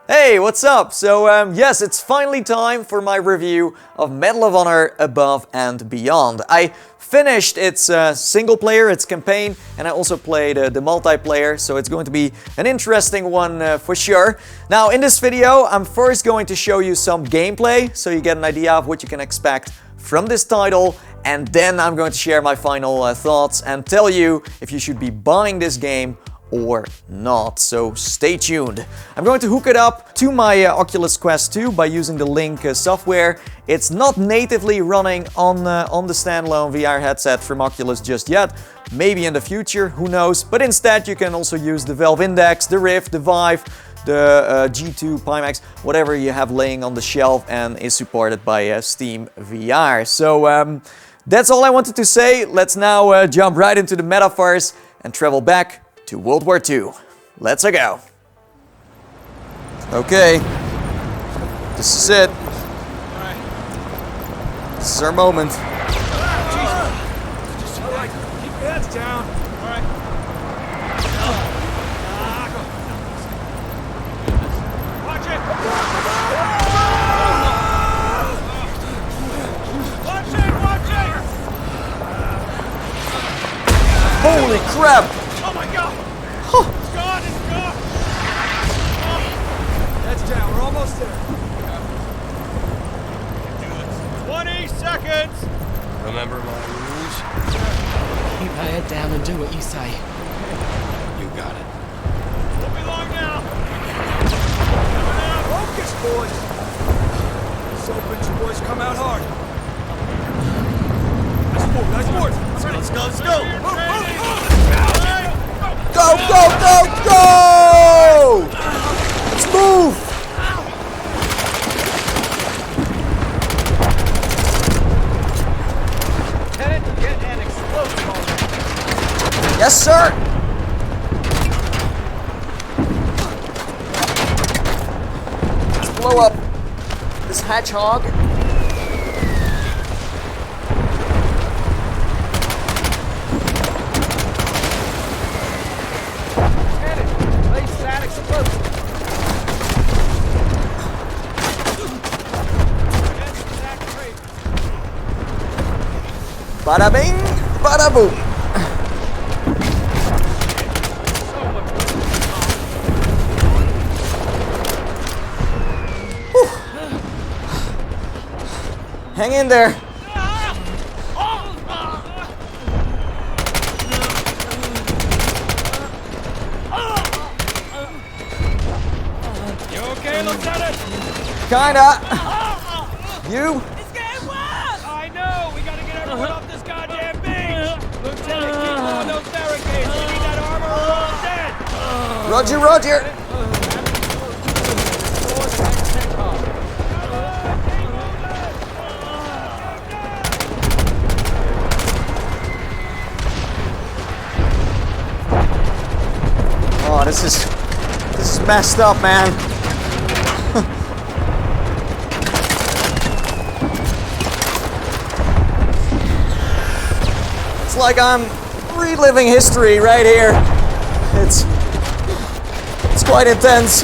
Hey, what's up? So, yes, it's finally time for my review of Medal of Honor Above and Beyond. I finished its single player, its campaign, and I also played the multiplayer, so it's going to be an interesting one for sure. Now, in this video, I'm first going to show you some gameplay, so you get an idea of what you can expect from this title, and then I'm going to share my final thoughts and tell you if you should be buying this game or not, so stay tuned. I'm going to hook it up to my Oculus Quest 2 by using the Link software. It's not natively running on the standalone VR headset from Oculus just yet. Maybe in the future, who knows, but instead you can also use the Valve Index, the Rift, the Vive, the G2, Pimax, whatever you have laying on the shelf and is supported by Steam VR. So that's all I wanted to say. Let's now jump right into the metaverse and travel back to World War II. Let's go. Okay. This is it. This is our moment. Just keep your heads down. All right. Watch it. Watch it. Holy crap! Oh my God! It's gone! It's gone! Heads down. We're almost there. 20 seconds! Remember my rules? Keep my head down and do what you say. You got it. Won't be long now. Coming out. Focus, boys. Let's open you boys. Come out hard. Nice move. Nice move. Let's go. Let's go. Go, go, go, go! Let's move! Lieutenant, get an explosive on that. Yes, sir! Let's blow up this hedgehog. Bada bing, bada boom. Whew. Hang in there. You okay, Lieutenant? Kinda. You? I know! We gotta get everyone off this goddamn beach! Lieutenant, keep on those barricades! We need that armor or we're all dead! Roger, Roger. Oh, this is messed up, man. It's like I'm reliving history right here. It's quite intense.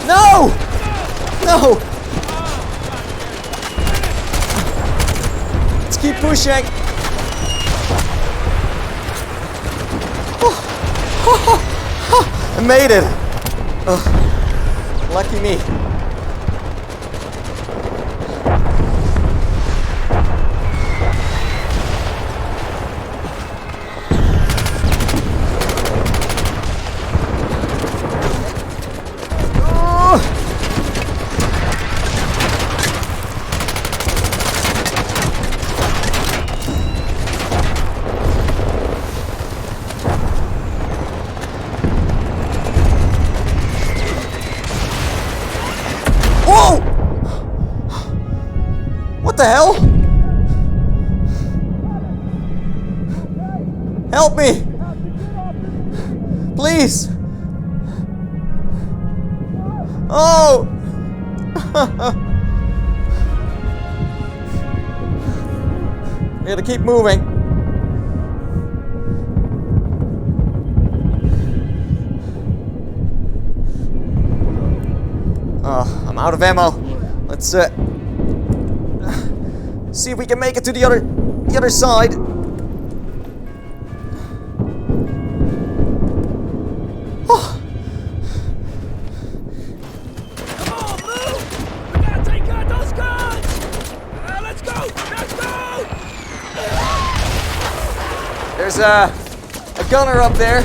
No! No! Let's keep pushing. I made it. Lucky me. What the hell? Help me! Please! Oh! We gotta keep moving. Oh, I'm out of ammo. Let's see if we can make it to the other side. Oh. Come on, move! We gotta take out those guns! Let's go! Let's go! There's a gunner up there.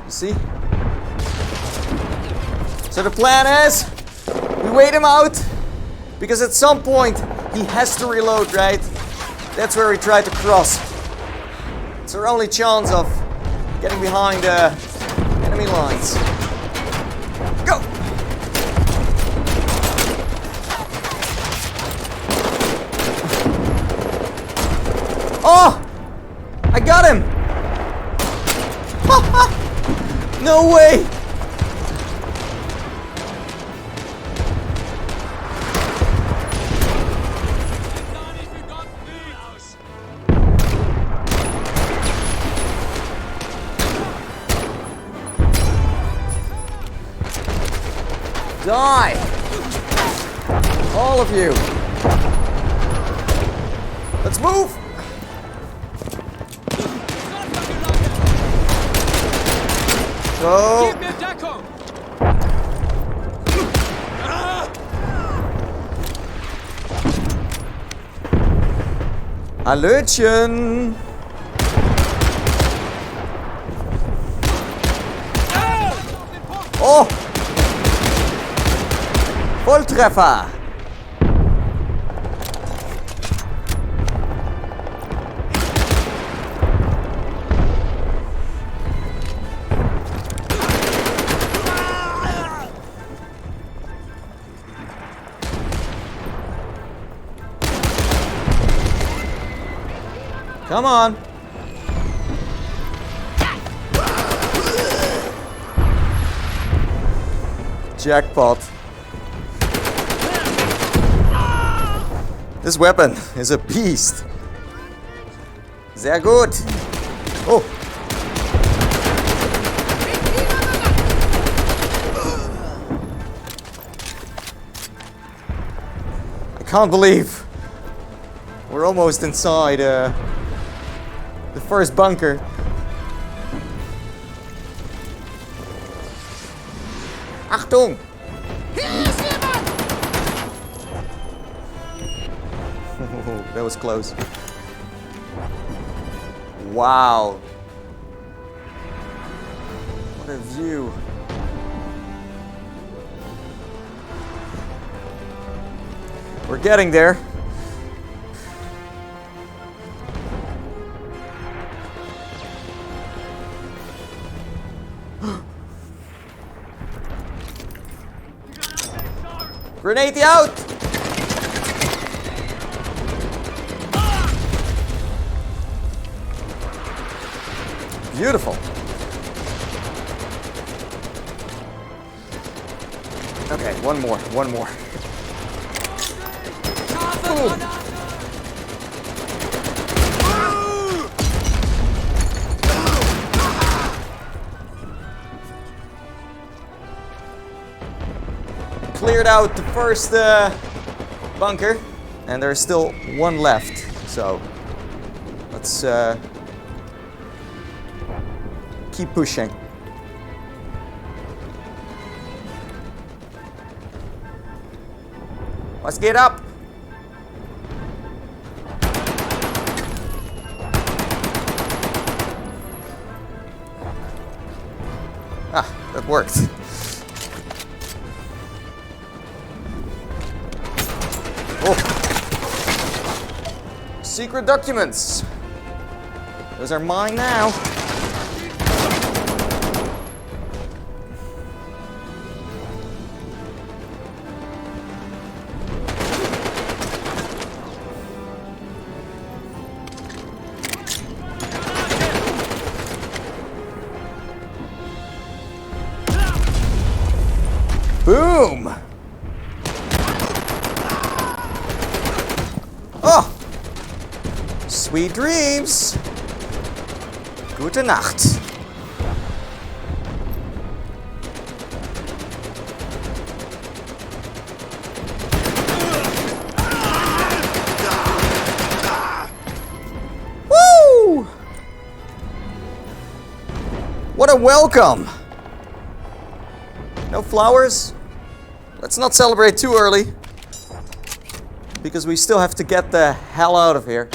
You see? So the plan is, we wait him out, because at some point he has to reload, right? That's where we try to cross. It's our only chance of getting behind enemy lines. Go! Oh! I got him! No way! Die! All of you! Let's move! Go! Hallöchen! Oh! Volltreffer! Come on! Jackpot. This weapon is a beast. Sehr gut. Oh. I can't believe we're almost inside the first bunker. Achtung! Oh, that was close. Wow. What a view. We're getting there. Grenade out! Beautiful. Okay, one more. Ooh. Cleared out the first bunker, and there's still one left. So let's keep pushing. Let's get up. Ah, that worked. Oh. Secret documents. Those are mine now. Boom! Sweet dreams. Gute Nacht. Woo! What a welcome. No flowers? Let's not celebrate too early, because we still have to get the hell out of here.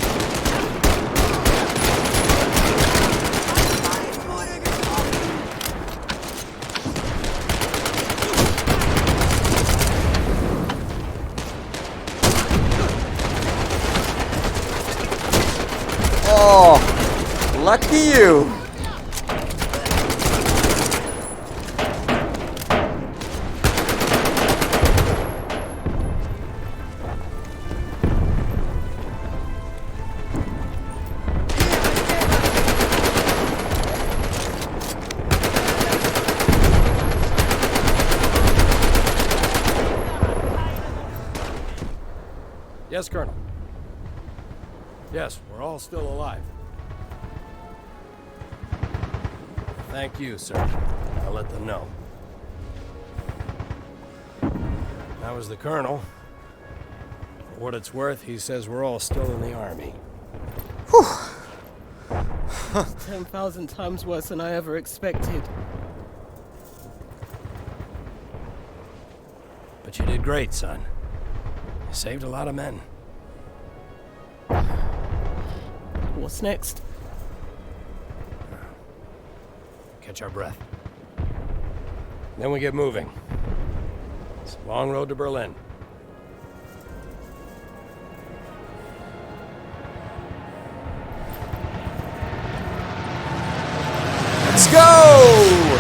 Oh, lucky you. Yes, Colonel. Yes, we're all still alive. Thank you, sir. I'll let them know. That was the Colonel. For what it's worth, he says we're all still in the Army. 10,000 times worse than I ever expected. But you did great, son. You saved a lot of men. What's next? Catch our breath. Then we get moving. It's a long road to Berlin. Let's go!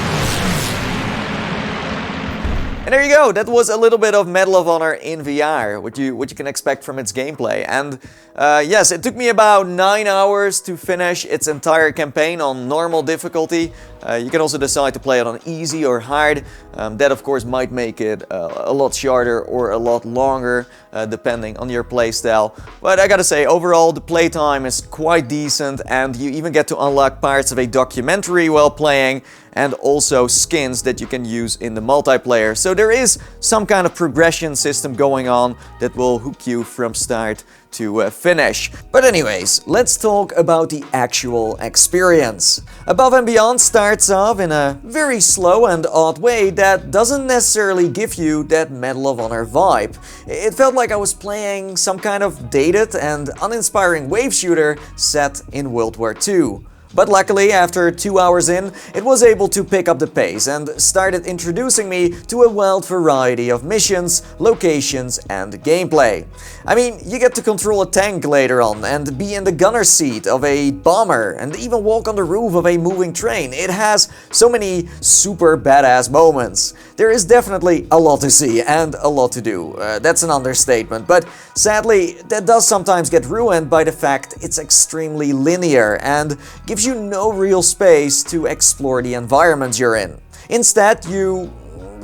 And there you go, that was a little bit of Medal of Honor in VR, what you can expect from its gameplay. And yes, it took me about 9 hours to finish its entire campaign on normal difficulty. You can also decide to play it on easy or hard. That of course might make it a lot shorter or a lot longer, depending on your playstyle. But I gotta say, overall the playtime is quite decent, and you even get to unlock parts of a documentary while playing, and also skins that you can use in the multiplayer. So there is some kind of progression system going on that will hook you from start to finish. But anyways, let's talk about the actual experience. Above and Beyond starts off in a very slow and odd way that doesn't necessarily give you that Medal of Honor vibe. It felt like I was playing some kind of dated and uninspiring wave shooter set in World War II. But luckily, after 2 hours in, it was able to pick up the pace and started introducing me to a wild variety of missions, locations and gameplay. I mean, you get to control a tank later on and be in the gunner seat of a bomber and even walk on the roof of a moving train. It has so many super badass moments. There is definitely a lot to see and a lot to do. That's an understatement, but sadly, that does sometimes get ruined by the fact it's extremely linear and gives you no real space to explore the environments you're in. Instead, you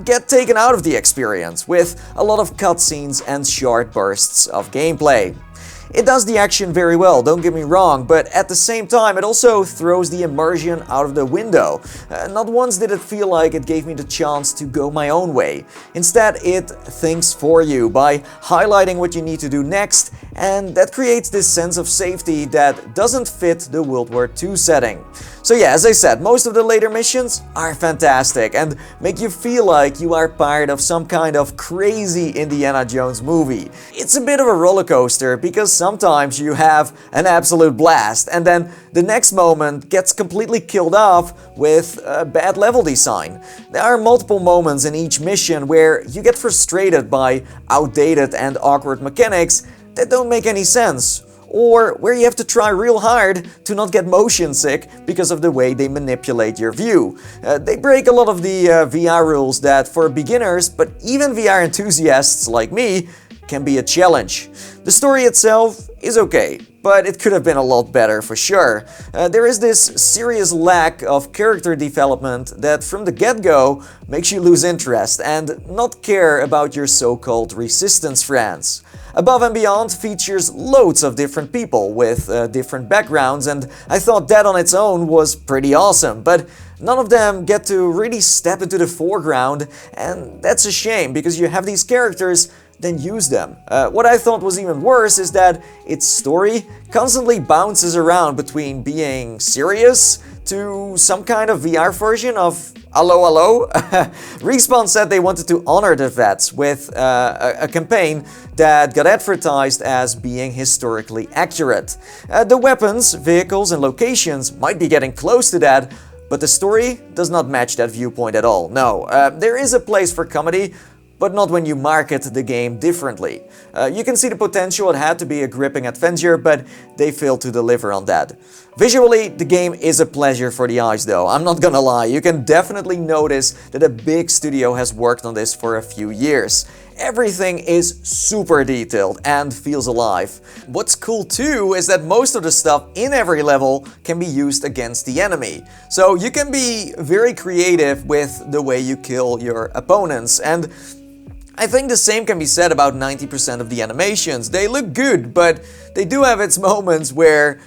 get taken out of the experience with a lot of cutscenes and short bursts of gameplay. It does the action very well, don't get me wrong, but at the same time it also throws the immersion out of the window. Not once did it feel like it gave me the chance to go my own way. Instead, it thinks for you by highlighting what you need to do next, and that creates this sense of safety that doesn't fit the World War II setting. So yeah, as I said, most of the later missions are fantastic and make you feel like you are part of some kind of crazy Indiana Jones movie. It's a bit of a roller coaster because sometimes you have an absolute blast and then the next moment gets completely killed off with bad level design. There are multiple moments in each mission where you get frustrated by outdated and awkward mechanics that don't make any sense, or where you have to try real hard to not get motion sick because of the way they manipulate your view. They break a lot of the VR rules that for beginners, but even VR enthusiasts like me, can be a challenge. The story itself is okay. but it could have been a lot better for sure. There is this serious lack of character development that from the get-go makes you lose interest and not care about your so-called resistance friends. Above and Beyond features loads of different people with different backgrounds, and I thought that on its own was pretty awesome, but none of them get to really step into the foreground, and that's a shame because you have these characters, then use them. What I thought was even worse is that its story constantly bounces around between being serious to some kind of VR version of Allo Allo. Respawn said they wanted to honor the vets with a campaign that got advertised as being historically accurate. The weapons, vehicles and locations might be getting close to that, but the story does not match that viewpoint at all. No, there is a place for comedy, but not when you market the game differently. You can see the potential it had to be a gripping adventure, but they failed to deliver on that. Visually, the game is a pleasure for the eyes though, I'm not gonna lie. You can definitely notice that a big studio has worked on this for a few years. Everything is super detailed and feels alive. What's cool too is that most of the stuff in every level can be used against the enemy. So you can be very creative with the way you kill your opponents, and I think the same can be said about 90% of the animations. They look good, but they do have its moments where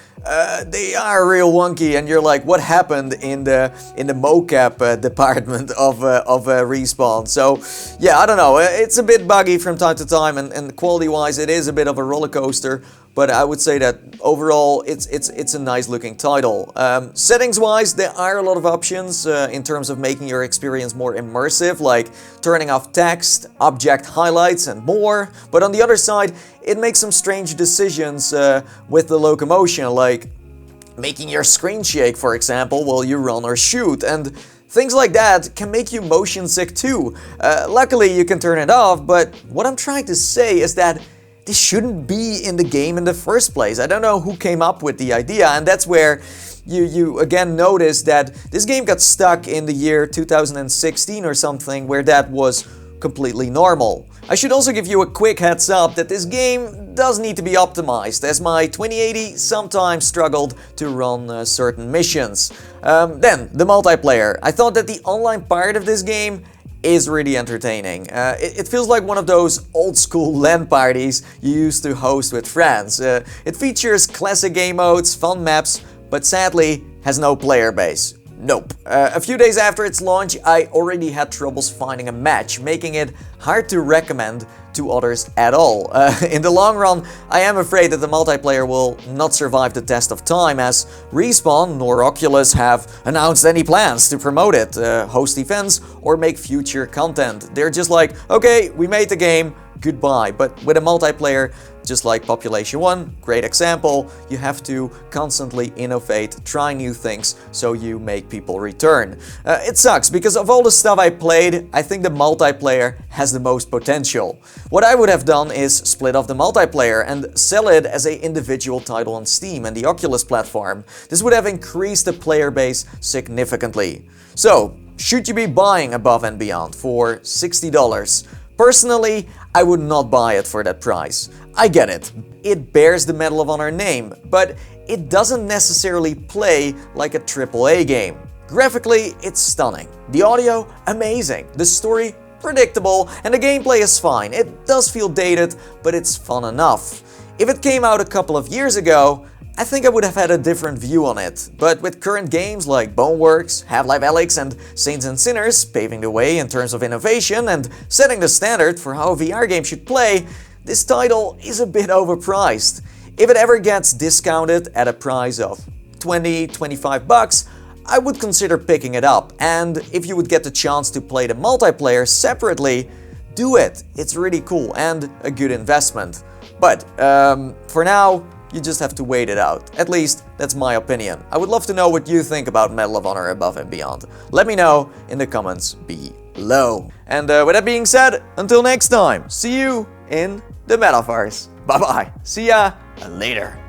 they are real wonky and you're like, what happened in the mocap department of Respawn? So yeah, I don't know, it's a bit buggy from time to time, and quality-wise it is a bit of a roller coaster. But I would say that overall it's a nice looking title. Settings-wise, there are a lot of options in terms of making your experience more immersive, like turning off text, object highlights and more. But on the other side, it makes some strange decisions with the locomotion, like making your screen shake, for example, while you run or shoot. And things like that can make you motion sick too. Luckily, you can turn it off, but what I'm trying to say is that this shouldn't be in the game in the first place. I don't know who came up with the idea, and that's where you again notice that this game got stuck in the year 2016 or something, where that was completely normal. I should also give you a quick heads up that this game does need to be optimized, as my 2080 sometimes struggled to run certain missions. Then, the multiplayer. I thought that the online part of this game is really entertaining. It feels like one of those old school LAN parties you used to host with friends. It features classic game modes, fun maps, but sadly has no player base. Nope. A few days after its launch, I already had troubles finding a match, making it hard to recommend to others at all. In the long run, I am afraid that the multiplayer will not survive the test of time, as Respawn nor Oculus have announced any plans to promote it, host events, or make future content. They're just like, okay, we made the game, goodbye. But with a multiplayer, just like Population 1, great example, you have to constantly innovate, try new things, so you make people return. It sucks, because of all the stuff I played, I think the multiplayer has the most potential. What I would have done is split off the multiplayer and sell it as an individual title on Steam and the Oculus platform. This would have increased the player base significantly. So, should you be buying Above and Beyond for $60? Personally, I would not buy it for that price. I get it. It bears the Medal of Honor name, but it doesn't necessarily play like a AAA game. Graphically, it's stunning. The audio, amazing. The story, predictable, and the gameplay is fine. It does feel dated, but it's fun enough. If it came out a couple of years ago, I think I would have had a different view on it, but with current games like Boneworks, Half-Life Alyx and Saints and Sinners paving the way in terms of innovation and setting the standard for how a VR game should play, this title is a bit overpriced. If it ever gets discounted at a price of $20–25, I would consider picking it up, and if you would get the chance to play the multiplayer separately, do it. It's really cool and a good investment. But for now, you just have to wait it out. At least, that's my opinion. I would love to know what you think about Medal of Honor Above and Beyond. Let me know in the comments below. And with that being said, until next time, see you in the Metaverse. Bye bye. See ya later.